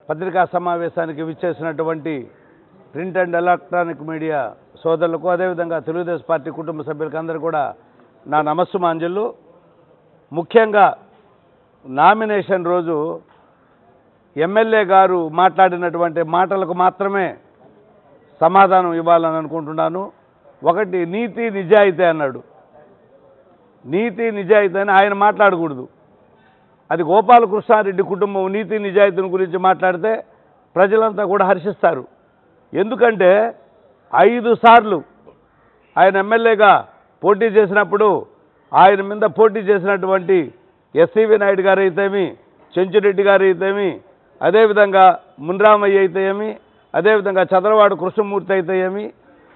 పత్రికా సమావేశానికి విచ్చేసినటువంటి ప్రింట్ అండ్ ఎలక్ట్రానిక్ మీడియా సోదరులకు అదేవిధంగా తెలుగుదేశం పార్టీ కుటుంబ సభ్యులకు అందరూ కూడా నా నమస్సుమాంజలు. ముఖ్యంగా నామినేషన్ రోజు ఎమ్మెల్యే గారు మాట్లాడినటువంటి మాటలకు మాత్రమే సమాధానం ఇవ్వాలని అనుకుంటున్నాను. ఒకటి, నీతి నిజాయితీ అన్నాడు. నీతి నిజాయితీ అని ఆయన మాట్లాడకూడదు. అది గోపాలకృష్ణారెడ్డి కుటుంబం నీతి నిజాయితీని గురించి మాట్లాడితే ప్రజలంతా కూడా హర్షిస్తారు. ఎందుకంటే 5 సార్లు ఆయన ఎమ్మెల్యేగా పోటీ చేసినప్పుడు ఆయన మీద పోటీ చేసినటువంటి ఎస్సీవి నాయుడు గారు అయితేమి, చెంచురెడ్డి గారు అయితేమి, అదేవిధంగా మున్రామయ్య అయితే ఏమి, అదేవిధంగా చంద్రవాడు కృష్ణమూర్తి అయితే ఏమి,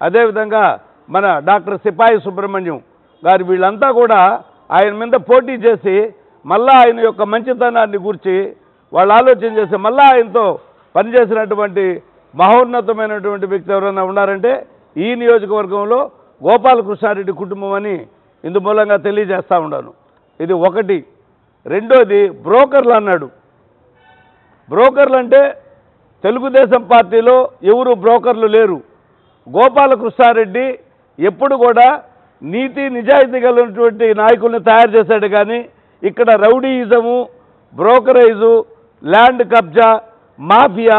అదేవిధంగా మన డాక్టర్ సిపాయి సుబ్రహ్మణ్యం గారు, వీళ్ళంతా కూడా ఆయన మీద పోటీ చేసి మళ్ళా ఆయన యొక్క మంచితనాన్ని గురించి వాళ్ళు ఆలోచన చేసి మళ్ళా ఆయనతో పనిచేసినటువంటి మహోన్నతమైనటువంటి వ్యక్తి ఎవరైనా ఉన్నారంటే ఈ నియోజకవర్గంలో గోపాలకృష్ణారెడ్డి కుటుంబం అని ఇందు మూలంగా తెలియజేస్తూ ఉన్నాను. ఇది ఒకటి. రెండోది, బ్రోకర్లు అన్నాడు. బ్రోకర్లు అంటే తెలుగుదేశం పార్టీలో ఎవరు బ్రోకర్లు లేరు. గోపాలకృష్ణారెడ్డి ఎప్పుడు కూడా నీతి నిజాయితీ కలిగినటువంటి నాయకుల్ని తయారు చేశాడు. కానీ ఇక్కడ రౌడీయిజము, బ్రోకరేజు, ల్యాండ్ కబ్జా, మాఫియా,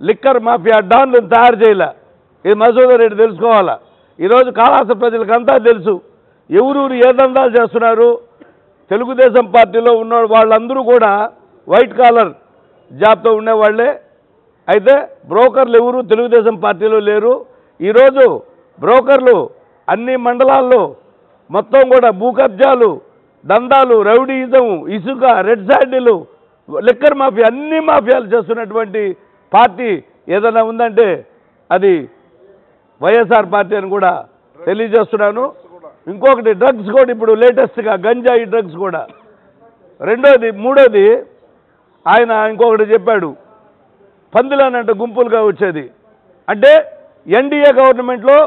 లిక్కర్ మాఫియా డాన్లను తయారు చేయలే. ఇది మధుసూదన్ రెడ్డి తెలుసుకోవాలా. ఈరోజు కాళాస్త్రి ప్రజలకంతా తెలుసు ఎవరూరు ఏ దందాలు చేస్తున్నారు. తెలుగుదేశం పార్టీలో ఉన్న వాళ్ళందరూ కూడా వైట్ కాలర్ జాబ్తో ఉండేవాళ్లే. అయితే బ్రోకర్లు ఎవరు తెలుగుదేశం పార్టీలో లేరు. ఈరోజు బ్రోకర్లు అన్ని మండలాల్లో మొత్తం కూడా భూ కబ్జాలు, దందాలు, రౌడీయిజం, ఇసుక, రెడ్ శాండిలు, లిక్కర్ మాఫియా, అన్ని మాఫియాలు చేస్తున్నటువంటి పార్టీ ఏదైనా ఉందంటే అది వైఎస్ఆర్ పార్టీ అని కూడా తెలియజేస్తున్నాను. ఇంకొకటి, డ్రగ్స్ కూడా ఇప్పుడు లేటెస్ట్గా గంజాయి డ్రగ్స్ కూడా. మూడోది ఆయన ఇంకొకటి చెప్పాడు, పందులనంటే గుంపులుగా వచ్చేది. అంటే ఎన్డీఏ గవర్నమెంట్లో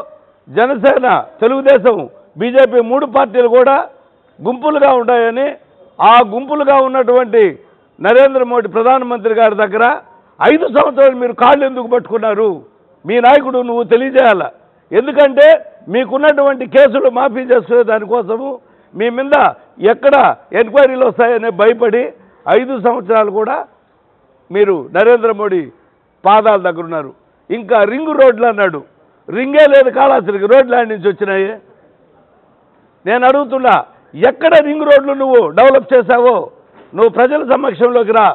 జనసేన, తెలుగుదేశం, బీజేపీ 3 పార్టీలు కూడా గుంపులుగా ఉంటాయని, ఆ గుంపులుగా ఉన్నటువంటి నరేంద్ర మోడీ ప్రధానమంత్రి గారి దగ్గర 5 సంవత్సరాలు మీరు కాళ్ళు ఎందుకు పట్టుకున్నారు, మీ నాయకుడు నువ్వు తెలియజేయాల. ఎందుకంటే మీకున్నటువంటి కేసులు మాఫీ చేసుకునే దానికోసము మీ మీద ఎక్కడ ఎంక్వైరీలు వస్తాయనే భయపడి 5 సంవత్సరాలు కూడా మీరు నరేంద్ర మోడీ పాదాల దగ్గర ఉన్నారు. ఇంకా రింగ్ రోడ్లు అన్నాడు. రింగే లేదు కాళాస్త్రికి, రోడ్లు ఆడి నుంచి వచ్చినాయి. నేను అడుగుతున్నా, ఎక్కడ రింగ్ రోడ్లు నువ్వు డెవలప్ చేశావో నువ్వు ప్రజల సమక్షంలోకి రా.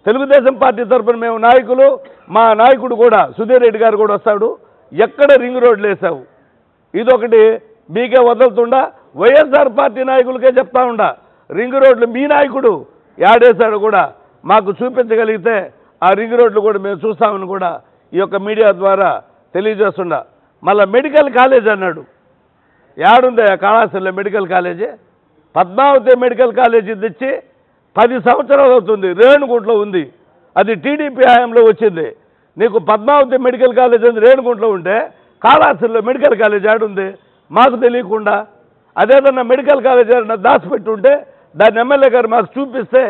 తెలుగుదేశం పార్టీ తరఫున మేము నాయకులు, మా నాయకుడు కూడా సుధీర్ రెడ్డి గారు కూడా వస్తాడు. ఎక్కడ రింగ్ రోడ్లు వేసావు? ఇదొకటి మీకే వదులుతుండా. వైఎస్ఆర్ పార్టీ నాయకులకే చెప్తా ఉండా, రింగ్ రోడ్లు మీ నాయకుడు యాడేశాడు కూడా మాకు చూపించగలిగితే ఆ రింగ్ రోడ్లు కూడా మేము చూస్తామని కూడా ఈ యొక్క మీడియా ద్వారా తెలియజేస్తుండా. మళ్ళీ మెడికల్ కాలేజ్ అన్నాడు. యాడుంది కాళాస్త్రిలో medical college? Padmavati medical college తెచ్చి 10 సంవత్సరాలు అవుతుంది, రేణుగుంటలో ఉంది. అది టీడీపీ హయాంలో వచ్చింది. నీకు పద్మావతి మెడికల్ కాలేజ్ ఉంది రేణుగుంటలో ఉంటే కాళాస్త్రిలో మెడికల్ కాలేజ్ ఆడుంది మాకు తెలియకుండా. అదేదన్నా మెడికల్ కాలేజ్ ఏదన్నా దాచిపెట్టుంటే దాన్ని ఎమ్మెల్యే గారు మాకు చూపిస్తే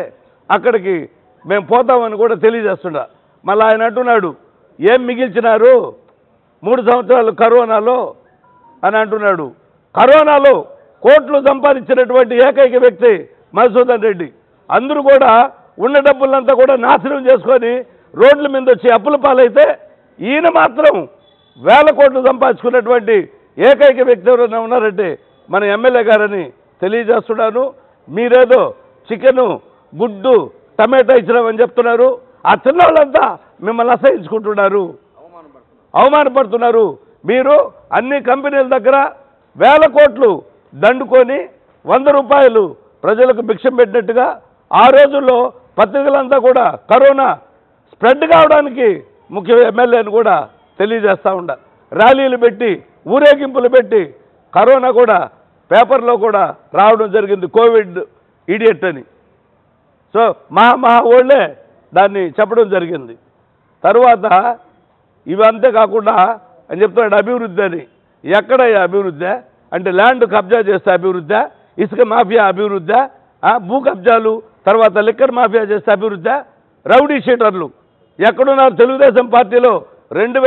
అక్కడికి మేము పోతామని కూడా తెలియజేస్తున్నా. మళ్ళీ ఆయన అంటున్నాడు, ఏం మిగిల్చినారు 3 సంవత్సరాలు కరోనాలో అని అంటున్నాడు. కరోనాలో కోట్లు సంపాదించినటువంటి ఏకైక వ్యక్తి మధుసూదన్ రెడ్డి. అందరూ కూడా ఉన్న డబ్బులంతా కూడా నాశనం చేసుకొని రోడ్ల మీద వచ్చి అప్పుల పాలైతే ఈయన మాత్రం 1000 కోట్లు సంపాదించుకున్నటువంటి ఏకైక వ్యక్తి ఎవరైనా ఉన్నారంటే మన ఎమ్మెల్యే గారని తెలియజేస్తున్నాను. మీరేదో చికెను, గుడ్డు, టమాటా ఇచ్చినామని చెప్తున్నారు. ఆ చిన్నవాళ్ళంతా మిమ్మల్ని అసహించుకుంటున్నారు, అవమానపడుతున్నారు. మీరు అన్ని కంపెనీల దగ్గర 1000 కోట్లు దండుకొని 100 రూపాయలు ప్రజలకు భిక్షం పెట్టినట్టుగా ఆ రోజుల్లో పత్రికలంతా కూడా కరోనా స్ప్రెడ్ కావడానికి ముఖ్య ఎమ్మెల్యేని కూడా తెలియజేస్తూ ఉండ. ర్యాలీలు పెట్టి, ఊరేగింపులు పెట్టి కరోనా కూడా పేపర్లో కూడా రావడం జరిగింది, కోవిడ్ ఇడియట్ అని. సో మా ఓళ్ళే దాన్ని చెప్పడం జరిగింది. తరువాత ఇవి అంతేకాకుండా అని చెప్తున్నాడు అభివృద్ధి అని. ఎక్కడయ్యా అభివృద్ధి అంటే ల్యాండ్ కబ్జా చేస్తే అభివృద్ధి, ఇసుక మాఫియా అభివృద్ధి, భూ కబ్జాలు, తర్వాత లిక్కర్ మాఫియా చేస్తే అభివృద్ధి, రౌడీ షీటర్లు ఎక్కడున్నారు తెలుగుదేశం పార్టీలో 2000